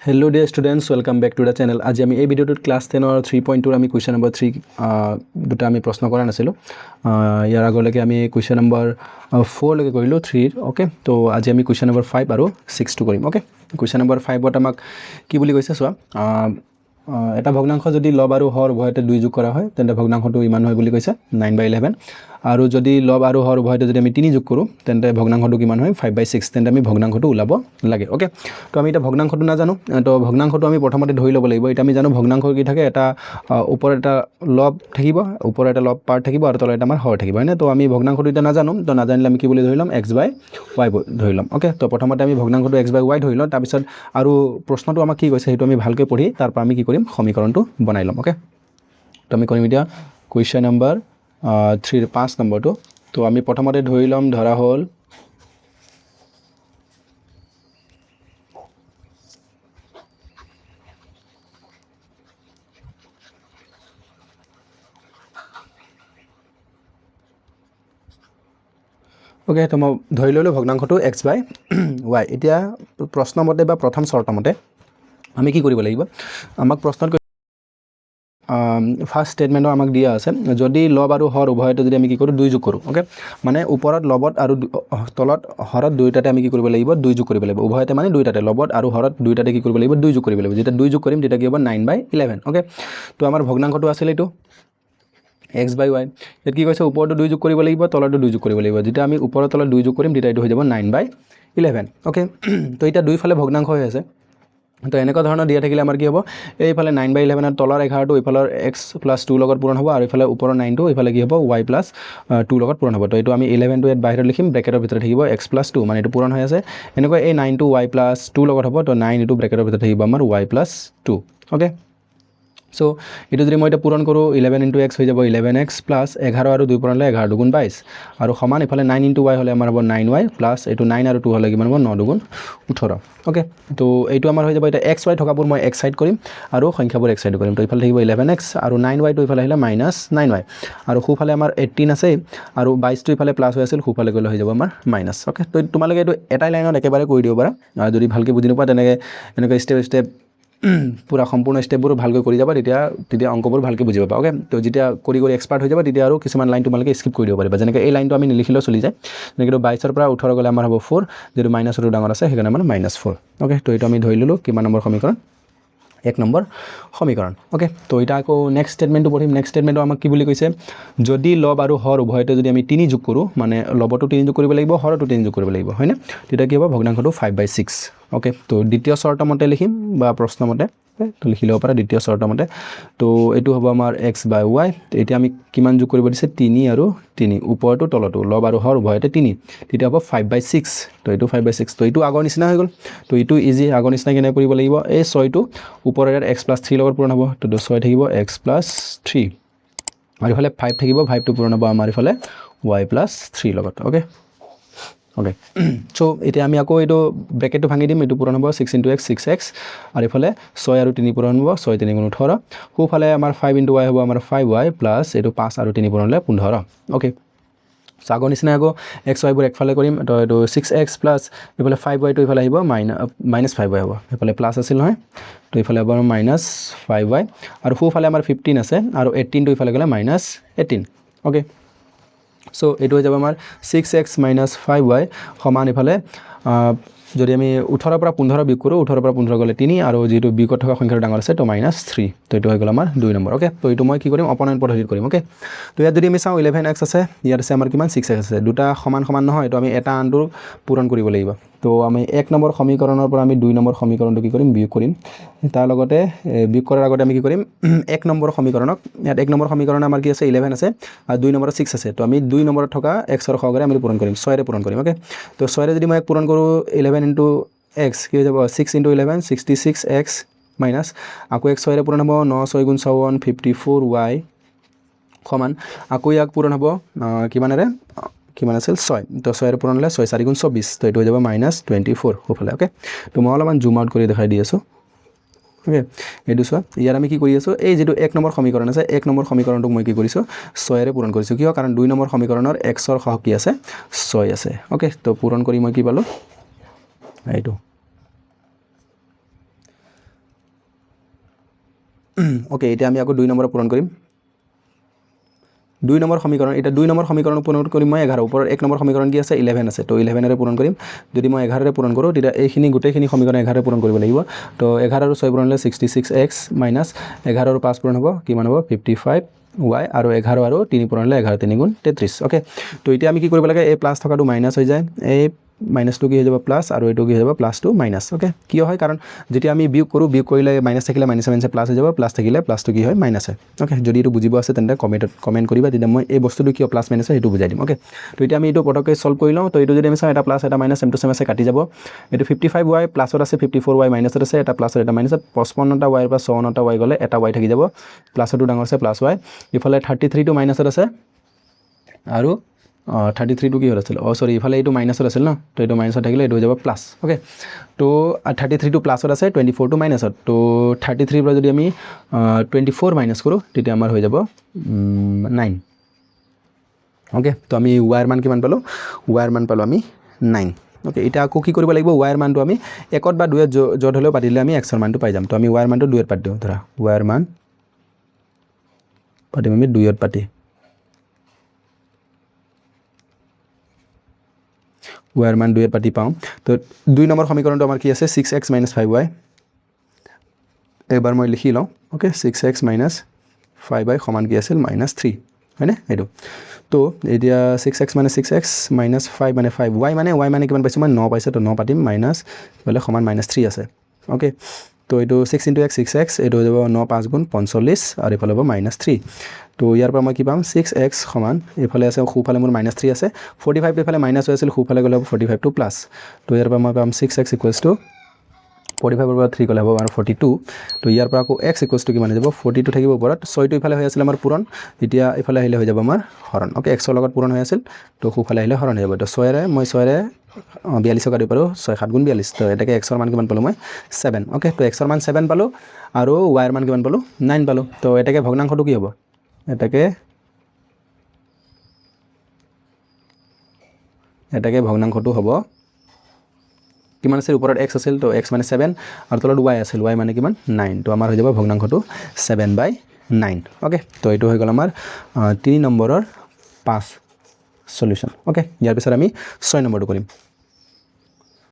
Hello dear students, welcome back to the channel. আজি আমি এই ভিডিওটোত ক্লাস 10 और 3.2 আমি কোয়েশ্চন নম্বৰ 3 দুটা আমি প্ৰশ্ন কৰা নাছিলো ইয়াৰ আগলৈকে আমি কোয়েশ্চন নম্বৰ 4 লৈকে কৰিলো 3 ওকে তো আজি আমি কোয়েশ্চন নম্বৰ 5 আৰু 6 টো কৰিম ওকে কোয়েশ্চন নম্বৰ 5 ত আমাক কি বুলি কৈছে সোৱা এটা ভগ্নাংশ যদি লব আৰু হৰ উভয়তে 2 যোগ কৰা হয় তেন্তে ভগ্নাংশটো ইমান হয় বুলি কৈছে 9/11 আৰু যদি লব আৰু হৰ উভয়তে যদি আমি 3 যোগ কৰো তেন্তে ভগ্নাংশটো কিমান হয় 5/6 তেন্তে আমি ভগ্নাংশটো উলাব লাগে ওকে তো আমি এটা ভগ্নাংশটো না জানো তো ভগ্নাংশটো আমি প্ৰথমতে ধৰি ল'ব লাগিব এটা আমি জানো ভগ্নাংশ কি থাকে এটা ওপৰ এটা লব থাকিব ওপৰ এটা লব পাৰ্ট থাকিব আৰু তলত এটা আমাৰ হৰ থাকিব হয়নে তো আমি ভগ্নাংশটো এটা না জানো তো না জানিলে আমি কি বুলি ধৰি লম x/y ধৰি লম ওকে তো প্ৰথমতে আমি ভগ্নাংশটো x/y ধৰি লম তাৰ পিছত আৰু প্ৰশ্নটো আমাক কি কৈছে হেতু আমি ভালকৈ পঢ়ি তাৰ পৰা আমি কি কৰিম সমীকৰণটো বনাই লম ওকে তো আমি কৰিম এতিয়া কোয়েশ্চন নম্বৰ 3 5 নম্বৰটো তো আমি প্ৰথমতে ধৰি লম ধৰা হল ওকে তো মই ধৰি ললো ভগ্নাংশটো x/y এতিয়া প্ৰশ্ন মতে বা প্ৰথম শৰ্ত মতে আমি কি কৰিব লাগিব আমাক প্ৰশ্নত ফাৰ্স্ট স্টেটমেন্টৰ আমাক দিয়া আছে যদি লব আৰু হৰ উভয়তে যদি আমি কি কৰো 2 যোগ কৰো ওকে মানে ওপৰত লবত আৰু তলত হৰত দুইটাতে আমি কি কৰিব লাগিব 2 যোগ কৰিব লাগিব উভয়তে মানে দুইটাতে লবত আৰু হৰত দুইটাতে কি কৰিব লাগিব 2 যোগ কৰিব লাগিব যেটা 2 যোগ কৰিম তেটা কি হ'ব 9/11 ওকে তো আমাৰ ভগ্নাংশটো আছিল এটো x/y এত কি কৈছে ওপৰটো 2 যোগ কৰিব লাগিব তলটো 2 যোগ কৰিব লাগিব যেটা আমি ওপৰত তলত 2 যোগ কৰিম তেটা এটো হৈ যাব 9/11 ওকে তো এটা দুইফালে ভগ্নাংশ হৈ আছে তো এনেকুৱা ধৰণৰ দিয়া থাকিলে আমাৰ কি হ'ব এইফালে 9/11 ৰ তলৰ 11 টো এইফালৰ x + 2 লগত পূৰণ হ'ব আৰু এইফালে ওপৰৰ 9 টো এইফালে কি হ'ব y + 2 লগত পূৰণ হ'ব তো এটো আমি 11 টো এত বাহিৰত লিখিম ব্ৰেকেটৰ ভিতৰত থাকিব x + 2 মানে এটো পূৰণ হৈ আছে এনেকুৱা এই 9 টো y + 2 লগত হ'ব তো 9 এটো ব্ৰেকেটৰ ভিতৰত থাকিব আমাৰ y + 2 ওকে সো এটো যদি মই এটা পূৰণ কৰো 11 * x হৈ যাব 11x + 11 আৰু 2 পূৰণলে 11 2 * 22 আৰু সমান ইফালে 9 * y হলে আমাৰ হ'ব 9y + এটো 9 আৰু 2 হলে কিমান হ'ব 9 2 18 ওকে তো এইটো আমাৰ হৈ যাব এটা xy থকাবোৰ মই x সাইড কৰিম আৰু সংখ্যাবোৰ x সাইড কৰিম তো ইফালে থাকিব 11x আৰু 9y টো ইফালে আহিলে -9y আৰু খুফালে আমাৰ 18 আছে আৰু 22 টো ইফালে প্লাস হৈ আছিল খুফালে গলে হৈ যাব আমাৰ মাইনাস ওকে তো তোমালোকে এটো এটাই লাইনত একেবাৰে কৰি দিব পাৰা আৰু যদি ভালকে বুজি নপোৱা তেনেকে এনেকৈ স্টেপ স্টেপ পুৰা সম্পূৰ্ণ স্টেপবোৰ ভালকৈ কৰি যাবা তেতিয়া অংকবোৰ ভালকৈ বুজি পাবা ওকে তো যেতিয়া কৰি এক্সপাৰ্ট হৈ যাবা তেতিয়া আৰু কিছুমান লাইন তোমালোকে স্কিপ কৰি দিব পাৰিবা যেনেকৈ এই লাইনটো আমি নিলিখিলেও চলি যায় যেনেকৈ 22 ৰ পৰা 18 গলে আমাৰ হ'ব 4 যেটো মাইনাসটো ডাঙৰ আছে সেইকাৰণে আমাৰ -4 ওকে তো এটা আমি ধৰি ললো কিমান নম্বৰ সমীকৰণ 1 নম্বৰ সমীকৰণ ওকে তো এটা আকৌ নেক্সট স্টেটমেন্টটো পঢ়িম নেক্সট স্টেটমেন্টটো আমাক কি বুলি কৈছে যদি লব আৰু হৰ উভয়তে যদি আমি 3 যোগ কৰো মানে লবটো 3 যোগ কৰিব লাগিব হৰটো 3 যোগ কৰিব লাগিব হয়নে তেতিয়া কি হ'ব ভগ্নাংশটো 5/6 ওকে তো দ্বিতীয় শৰ্ত মতে লিখিম বা প্ৰশ্ন মতে তো লিখি লব পাৰা দ্বিতীয় শৰ্ত মতে তো এটো হ'ব আমাৰ x/y এতিয়া আমি কিমান যোগ কৰিব দিছে 3 আৰু 3 ওপৰটো তলটো লব আৰু হৰ উভয়তে 3 তেতিয়া হ'ব 5/6 তো এটো 5/6 তো এটো আগৰ নিচিনা হৈ গল তো এটো ইজি আগৰ নিচিনা কেনে কৰিব লাগিব এই 6 টো ওপৰৰ x + 3 লগত পূৰণ হ'ব তো 6 থাকিব x + 3 আৰু ইফালে 5 থাকিব 5 টো পূৰণ হ'ব আমাৰ ইফালে y + 3 লগত ওকে ওকে সো এতিয়া আমি আকৌ এটো ব্ৰেকেটটো ভাঙি দিম এটো পূৰণ হ'ব 6 * x 6x আৰু ইফালে 6 আৰু 3 পূৰণ হ'ব 6 3 * 18 খুফালে আমাৰ 5 * y হ'ব আমাৰ 5y + এটো 5 আৰু 3 পূৰণ হ'লে 15 ওকে আগৰ নিচিনা আকৌ xy বোৰ একফালে কৰিম তো এটো 6x + ইফালে 5y টো ইফালে আহিব -5y হ'ব ইফালে প্লাস আছিল নহয় তো ইফালে হ'ব -5y আৰু খুফালে আমাৰ 15 আছে আৰু 18 টো ইফালে গলে -18 ওকে সো এটো হৈ যাব আমাৰ 6x - 5y সমান ইফালে যদি আমি 18 পৰা 15 বিয়োগ কৰো 18 পৰা 15 গলে 3 আৰু যেটো বিয়োগত থকা সংখ্যাটো ডাঙৰ আছে তো -3 তো এটো হৈ গল আমাৰ 2 নম্বৰ ওকে তো এটো মই কি কৰিম অপোনেন্ট পদ্ধতিত কৰিম ওকে তো ইয়াত যদি আমি চাও 11x আছে ইয়াত আছে আমাৰ কিমান 6x আছে দুটা সমান সমান নহয় তো আমি এটা আনটো পূৰণ কৰিব লাগিব তো আমি 1 নম্বৰ সমীকৰণৰ পৰা আমি 2 নম্বৰ সমীকৰণটো কি কৰিম বিয়োগ কৰিম তাৰ লগতে বিয়োগ কৰাৰ আগতে আমি কি কৰিম 1 নম্বৰ সমীকৰণক ইয়াত 1 নম্বৰ সমীকৰণ আমাৰ কি আছে 11 আছে আৰু 2 নম্বৰত 6 আছে তো আমি 2 নম্বৰত থকা x ৰ সহগৰে আমি পূৰণ কৰিম 6 ৰে পূৰণ কৰিম ওকে তো 6 ৰে যদি মই পূৰণ কৰো 11 * x কি হৈ যাব 6 * 11 66x মাইনাস আকৌ x 6 ৰে পূৰণ হ'ব 9 6 * 54 54y সমান আকৌ ইয়াক পূৰণ হ'ব কিমানৰে কিমান আছিল 6 তো 6 ৰে পূৰণ হ'লে 6 4 * 24 তো এটো হৈ যাব -24 হফালে ওকে তো মই অলপমান জুম আউট কৰি দেখাই দি আছো ওকে এটো সো ইয়াৰ আমি কি কৰি আছো এই যেটো 1 নম্বৰ সমীকৰণ আছে 1 নম্বৰ সমীকৰণটো মই কি কৰিছো 6 ৰে পূৰণ কৰিছো কিয় কাৰণ 2 নম্বৰ সমীকৰণৰ x ৰ সহগ কি আছে 6 আছে ওকে তো পূৰণ কৰি মই কি পালো এইটো ওকে এতিয়া আমি আকৌ 2 নম্বৰ পূৰণ কৰিম 2 নম্বৰ সমীকৰণ এটা 2 নম্বৰ সমীকৰণ পূৰণ কৰিম মই 11 ওপৰত 1 নম্বৰ সমীকৰণ কি আছে 11 আছে তো 11 ৰে পূৰণ কৰিম যদি মই 11 ৰে পূৰণ কৰো তেতিয়া এইখিনি গোটেইখিনি সমীকৰণ 11 ৰে পূৰণ কৰিব লাগিব তো 11 আৰু 6 পূৰণ হ'লে 66x মাইনাছ 11 আৰু 5 পূৰণ হ'ব কিমান হ'ব 55y আৰু 11 আৰু 3 পূৰণ হ'লে 11 3 গুণ 33 ওকে তো এতিয়া আমি কি কৰিব লাগে এই প্লাস থকাটো মাইনাস হৈ যায় এই মাইনাসটো কি হৈ যাব প্লাস আৰু এইটো কি হৈ যাব প্লাস টু মাইনাস ওকে কি হয় কাৰণ যেতিয়া আমি বিয়োগ কৰিলে মাইনাস থাকিলে মাইনাস মাইনাস প্লাস হৈ যাব প্লাস থাকিলে প্লাসটো কি হয় মাইনাস হয় ওকে যদি এইটো বুজিব আছে তেন্তে কমেন্ট কৰিবা তেতিয়া মই এই বস্তুটো কিয় প্লাস মাইনাস হয় সেইটো বুজাই দিম ওকে তো এতিয়া আমি এইটো পটককৈ সলভ কৰি লওঁ তো এইটো যদি আমি চাওঁ এটা প্লাস এটা মাইনাস সেম টু সেম আছে কাটি যাব এইটো 55y প্লাসত আছে 54y মাইনাসত আছে এটা প্লাসত এটা মাইনাসত 55টা y পৰা 54টা y গলে এটা y থাকি যাব প্লাসটো ডাঙৰ আছে প্লাস y ইফালে 33 টো মাইনাসত আছে আৰু 33 টো কি হ'ল আছিল সৰি ইফালে এইটো মাইনাসত আছিল ন তো এইটো মাইনাসত থাকিলে এইটো হৈ যাব প্লাস ওকে তো 33 টো প্লাসত আছে 24 টো মাইনাসত তো 33 পৰা যদি আমি 24 মাইনাস কৰো তেতিয়া আমাৰ হৈ যাব 9 ওকে তো আমি y এর মান কিমান পালো y এর মান পালো আমি 9 ওকে এটা আকৌ কি কৰিব লাগিব y এর মানটো আমি 1 বা 2 এ জড হলেও পাতিলে আমি x এর মানটো পাই যাম তো আমি y এর মানটো 2 এত পাতি দিও ধৰা y এৰ মান পাতিম আমি 2 এত পাতি y এৰ মান 2 এৰ পাতি পাও তো 2 নম্বৰ সমীকৰণটো আমাৰ কি আছে 6x 5y এবাৰ মই লিখি লওঁ ওকে 6x 5y সমান কি আছিল -3 হয়নে এইটো তো এতিয়া 6x 6x -5 মানে 5y মানে কিমান পাইছো মই 9 পাইছে তো 9 পাতিম মাইনাস বলে সমান -3 আছে ওকে তো এইটো 6 * x 6x এইটো হৈ যাব 9 5 গুণ 45 আৰু ইফালে হ'ব -3 তো ইয়াৰ পৰা মই কি পাম 6x সমান ইফালে আছে খুফালে মোৰ -3 আছে 45 ইফালে মাইনাস হৈ আছিল খুফালে গলে 45 টু প্লাস তো ইয়াৰ পৰা মই পাম 6x = 45 ৰ পৰা 3 গলে হ'ব আৰু 42 তো ইয়াৰ পৰা আকৌ x = কিমান হৈ যাব 42 থাকিব ওপৰত 6 টো ইফালে হৈ আছিল আমাৰ পূৰণ এতিয়া ইফালে আহিলে হৈ যাব আমাৰ হৰণ ওকে x ৰ লগত পূৰণ হৈ আছিল তো খুফালে আহিলে হৰণ হৈ যাব তো 6 ৰে মই 6 ৰে 42 কাটিব পাৰো 6 7 গুণ 42 তো এটাকে x ৰ মান কিমান পালো মই 7 ওকে তো x ৰ মান 7 পালো আৰু y ৰ মান কিমান পালো 9 পালো তো এটাকে ভগ্নাংশটো কি হ'ব এটাকে ভগ্নাংশটো হ'ব কিমান আছিল ওপৰত x আছিল তো x মানে 7 আৰু তলত y আছিল y মানে কিমান 9 তো আমাৰ হৈ যাব ভগ্নাংশটো 7/9 ওকে তো এইটো হৈ গল আমাৰ 3 নম্বৰৰ 5 সলিউশন ওকে ইয়াৰ পিছত আমি 6 নম্বৰটো কৰিম